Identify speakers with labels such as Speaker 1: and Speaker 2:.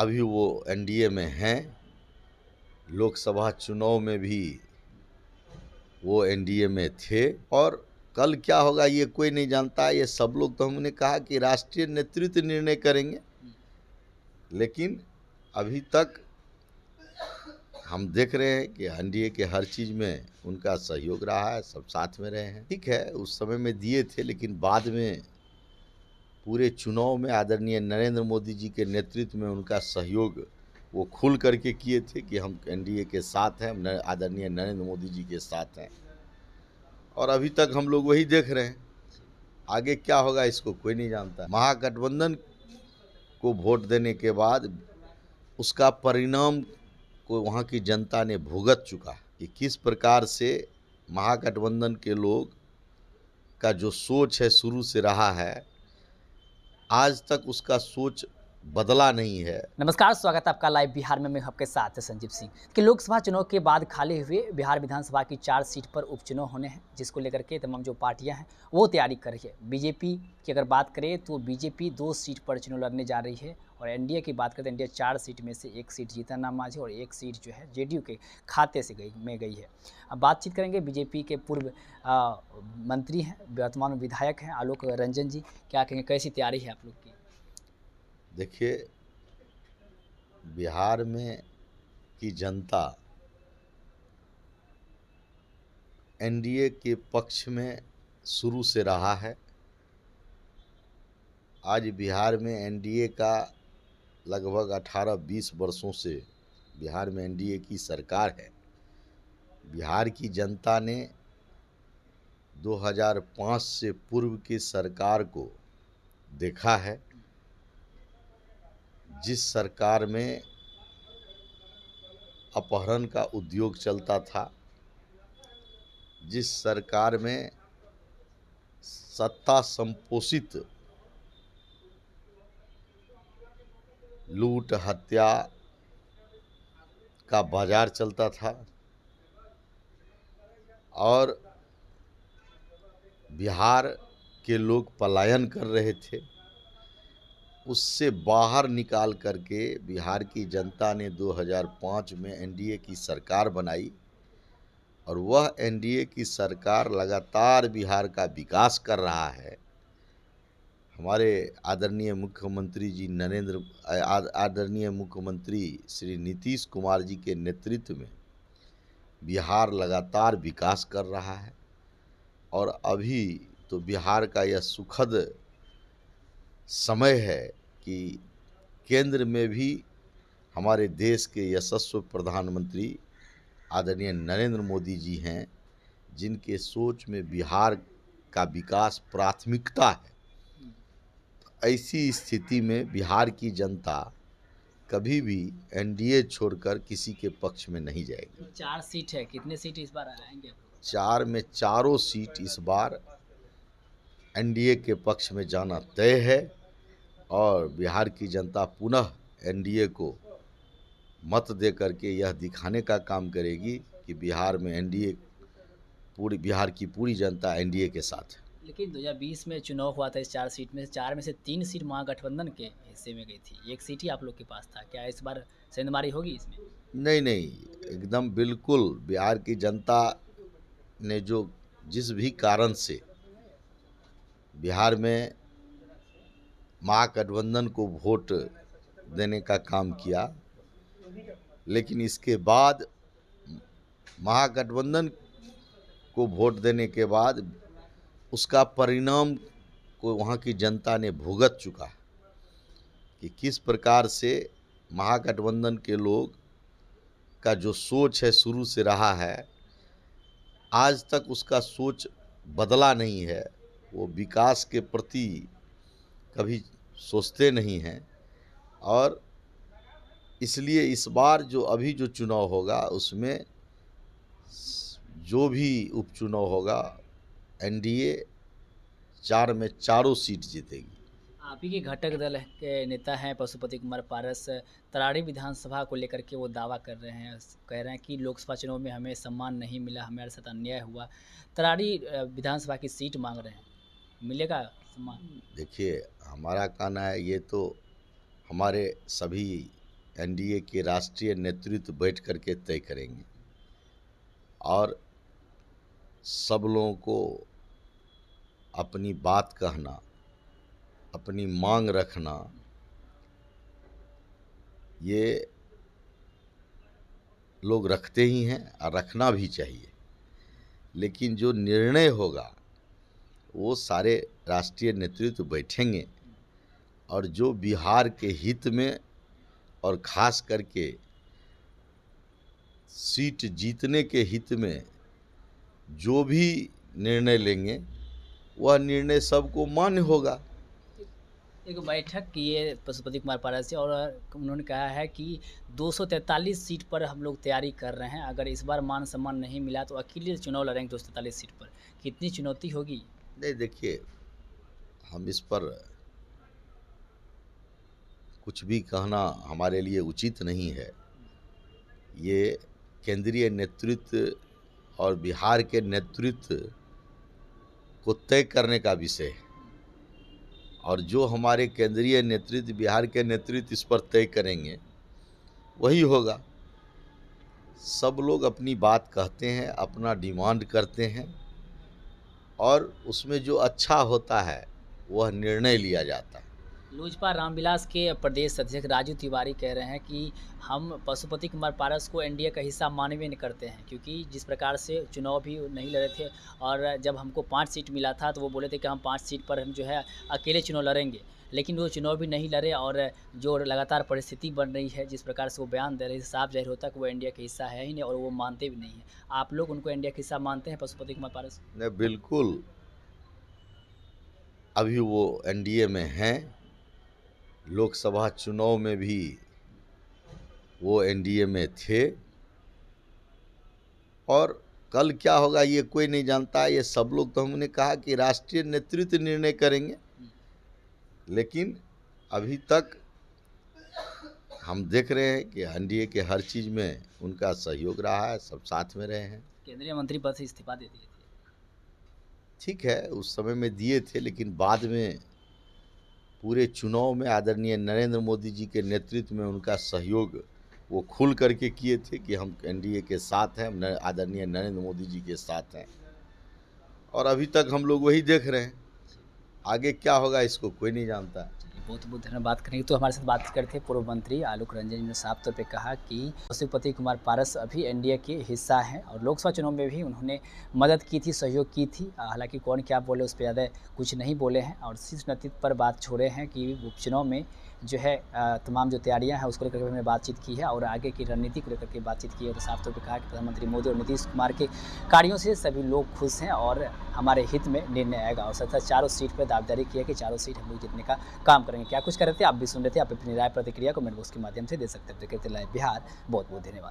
Speaker 1: अभी वो एनडीए में हैं। लोकसभा चुनाव में भी वो एनडीए में थे और कल क्या होगा ये कोई नहीं जानता। ये सब लोग, तो हमने कहा कि राष्ट्रीय नेतृत्व निर्णय करेंगे, लेकिन अभी तक हम देख रहे हैं कि एनडीए के हर चीज़ में उनका सहयोग रहा है, सब साथ में रहे हैं। ठीक है, उस समय में दिए थे, लेकिन बाद में पूरे चुनाव में आदरणीय नरेंद्र मोदी जी के नेतृत्व में उनका सहयोग वो खुल करके किए थे कि हम एनडीए के साथ हैं, आदरणीय नरेंद्र मोदी जी के साथ हैं, और अभी तक हम लोग वही देख रहे हैं। आगे क्या होगा इसको कोई नहीं जानता। महागठबंधन को वोट देने के बाद उसका परिणाम को वहाँ की जनता ने भुगत चुका कि किस प्रकार से महागठबंधन के लोग का जो सोच है शुरू से रहा है, आज तक उसका सोच बदला नहीं है।
Speaker 2: नमस्कार, स्वागत है आपका लाइव बिहार में। मैं आपके साथ संजीव सिंह। कि लोकसभा चुनाव के बाद खाली हुए बिहार विधानसभा की 4 सीट पर उपचुनाव होने हैं, जिसको लेकर के तमाम जो पार्टियां हैं वो तैयारी कर रही है। बीजेपी की अगर बात करें तो बीजेपी 2 सीट पर चुनाव लड़ने जा रही है, और एनडीए की बात करें तो एनडीए 4 सीट में से 1 सीट जीतन राम मांझी और 1 सीट जो है जेडीयू के खाते से गई है। अब बातचीत करेंगे बीजेपी के पूर्व मंत्री हैं, वर्तमान विधायक हैं आलोक रंजन जी। क्या कहेंगे, कैसी तैयारी है आप लोग की?
Speaker 1: देखिए, बिहार में की जनता एनडीए के पक्ष में शुरू से रहा है। आज बिहार में एनडीए का लगभग 18-20 वर्षों से बिहार में एनडीए की सरकार है। बिहार की जनता ने 2005 से पूर्व की सरकार को देखा है, जिस सरकार में अपहरण का उद्योग चलता था, जिस सरकार में सत्ता संपोषित लूट हत्या का बाजार चलता था, और बिहार के लोग पलायन कर रहे थे, उससे बाहर निकाल करके बिहार की जनता ने 2005 में एनडीए की सरकार बनाई, और वह एनडीए की सरकार लगातार बिहार का विकास कर रहा है। हमारे आदरणीय मुख्यमंत्री श्री नीतीश कुमार जी के नेतृत्व में बिहार लगातार विकास कर रहा है, और अभी तो बिहार का यह सुखद समय है कि केंद्र में भी हमारे देश के यशस्वी प्रधानमंत्री आदरणीय नरेंद्र मोदी जी हैं, जिनके सोच में बिहार का विकास प्राथमिकता है। ऐसी स्थिति में बिहार की जनता कभी भी एनडीए छोड़कर किसी के पक्ष में नहीं जाएगी।
Speaker 2: 4 सीट है, कितने सीट इस बार आएंगे आप लोग?
Speaker 1: 4 में चारों सीट इस बार एनडीए के पक्ष में जाना तय है, और बिहार की जनता पुनः एनडीए को मत दे करके यह दिखाने का काम करेगी कि बिहार में बिहार की पूरी जनता एनडीए के साथ है।
Speaker 2: लेकिन 2020 में चुनाव हुआ था, इस 4 सीट में से 4 में से 3 सीट महागठबंधन के हिस्से में गई थी, 1 सीट ही आप लोग के पास था। क्या इस बार सेंधमारी होगी इसमें?
Speaker 1: नहीं नहीं, एकदम बिल्कुल। बिहार की जनता ने जो जिस भी कारण से बिहार में महागठबंधन को वोट देने का काम किया, लेकिन इसके बाद महागठबंधन को वोट देने के बाद उसका परिणाम को वहाँ की जनता ने भुगत चुका कि किस प्रकार से महागठबंधन के लोग का जो सोच है शुरू से रहा है, आज तक उसका सोच बदला नहीं है। वो विकास के प्रति कभी सोचते नहीं हैं, और इसलिए इस बार जो चुनाव होगा उसमें जो भी उपचुनाव होगा एनडीए 4 में चारों सीट जीतेगी।
Speaker 2: आप ही के घटक दल के नेता हैं पशुपति कुमार पारस, तराड़ी विधानसभा को लेकर के वो दावा कर रहे हैं, कह रहे हैं कि लोकसभा चुनाव में हमें सम्मान नहीं मिला, हमारे साथ अन्याय हुआ। तराड़ी विधानसभा की सीट मांग रहे हैं, मिलेगा सम्मान?
Speaker 1: देखिए, हमारा कहना है, ये तो हमारे सभी एनडीए के राष्ट्रीय नेतृत्व बैठ करके तय करेंगे और सब लोगों को अपनी बात कहना, अपनी मांग रखना, ये लोग रखते ही हैं और रखना भी चाहिए। लेकिन जो निर्णय होगा वो सारे राष्ट्रीय नेतृत्व बैठेंगे और जो बिहार के हित में और ख़ास करके सीट जीतने के हित में जो भी निर्णय लेंगे वह निर्णय सबको मान्य होगा।
Speaker 2: एक बैठक की है पशुपति कुमार पारस से और उन्होंने कहा है कि 243 सीट पर हम लोग तैयारी कर रहे हैं, अगर इस बार मान सम्मान नहीं मिला तो अकेले चुनाव लड़ेंगे 243 सीट पर। कितनी चुनौती होगी?
Speaker 1: नहीं, देखिए, हम इस पर कुछ भी कहना हमारे लिए उचित नहीं है। ये केंद्रीय नेतृत्व और बिहार के नेतृत्व को तय करने का विषय है और जो हमारे केंद्रीय नेतृत्व, बिहार के नेतृत्व इस पर तय करेंगे वही होगा। सब लोग अपनी बात कहते हैं, अपना डिमांड करते हैं और उसमें जो अच्छा होता है वह निर्णय लिया जाता है।
Speaker 2: लोजपा रामविलास के प्रदेश अध्यक्ष राजू तिवारी कह रहे हैं कि हम पशुपति कुमार पारस को एनडीए का हिस्सा मानवे नहीं करते हैं, क्योंकि जिस प्रकार से चुनाव भी नहीं लड़े थे और जब हमको 5 सीट मिला था तो वो बोले थे कि हम 5 सीट पर हम जो है अकेले चुनाव लड़ेंगे, लेकिन वो चुनाव भी नहीं लड़े और जो लगातार परिस्थिति बन रही है, जिस प्रकार से वो बयान दे रहे हैं, साफ जाहिर होता है कि वो एनडीए का हिस्सा है ही नहीं और वो मानते भी नहीं हैं। आप लोग उनको एनडीए का हिस्सा मानते हैं पशुपति कुमार पारस?
Speaker 1: नहीं, बिल्कुल। अभी वो एनडीए में हैं, लोकसभा चुनाव में भी वो एनडीए में थे और कल क्या होगा ये कोई नहीं जानता। ये सब लोग, तो हमने कहा कि राष्ट्रीय नेतृत्व निर्णय करेंगे, लेकिन अभी तक हम देख रहे हैं कि एनडीए के हर चीज़ में उनका सहयोग रहा है, सब साथ में रहे हैं।
Speaker 2: केंद्रीय मंत्री पद से इस्तीफा दे दिए थे।
Speaker 1: ठीक है, उस समय में दिए थे, लेकिन बाद में पूरे चुनाव में आदरणीय नरेंद्र मोदी जी के नेतृत्व में उनका सहयोग वो खुल करके किए थे कि हम एनडीए के साथ हैं, आदरणीय नरेंद्र मोदी जी के साथ हैं और अभी तक हम लोग वही देख रहे हैं। आगे क्या होगा इसको कोई नहीं जानता।
Speaker 2: बहुत बहुत धन्यवाद। बात करेंगे तो हमारे साथ बात करते पूर्व मंत्री आलोक रंजन ने साफ तौर पे कहा कि पशुपति कुमार पारस अभी एनडीए के हिस्सा हैं और लोकसभा चुनाव में भी उन्होंने मदद की थी, सहयोग की थी। हालांकि कौन क्या बोले उस पर ज़्यादा कुछ नहीं बोले हैं और शीर्ष नेतृत्व पर बात छोड़े हैं कि उपचुनाव में जो है तमाम जो तैयारियां हैं उसको लेकर के हमने बातचीत की है और आगे की रणनीति को लेकर के बातचीत की है। तो साफ तौर पर कहा कि प्रधानमंत्री मोदी और नीतीश कुमार के कार्यों से सभी लोग खुश हैं और हमारे हित में निर्णय आएगा और सतत चारों सीट पर दावेदारी किया कि चारों सीट हम लोग जीतने का काम करेंगे। क्या कुछ कर रहे थे आप भी सुन रहे थे, आप अपनी राय प्रतिक्रिया कमेंट बॉक्स के माध्यम से दे सकते हैं। देखते लाइव बिहार। बहुत बहुत धन्यवाद।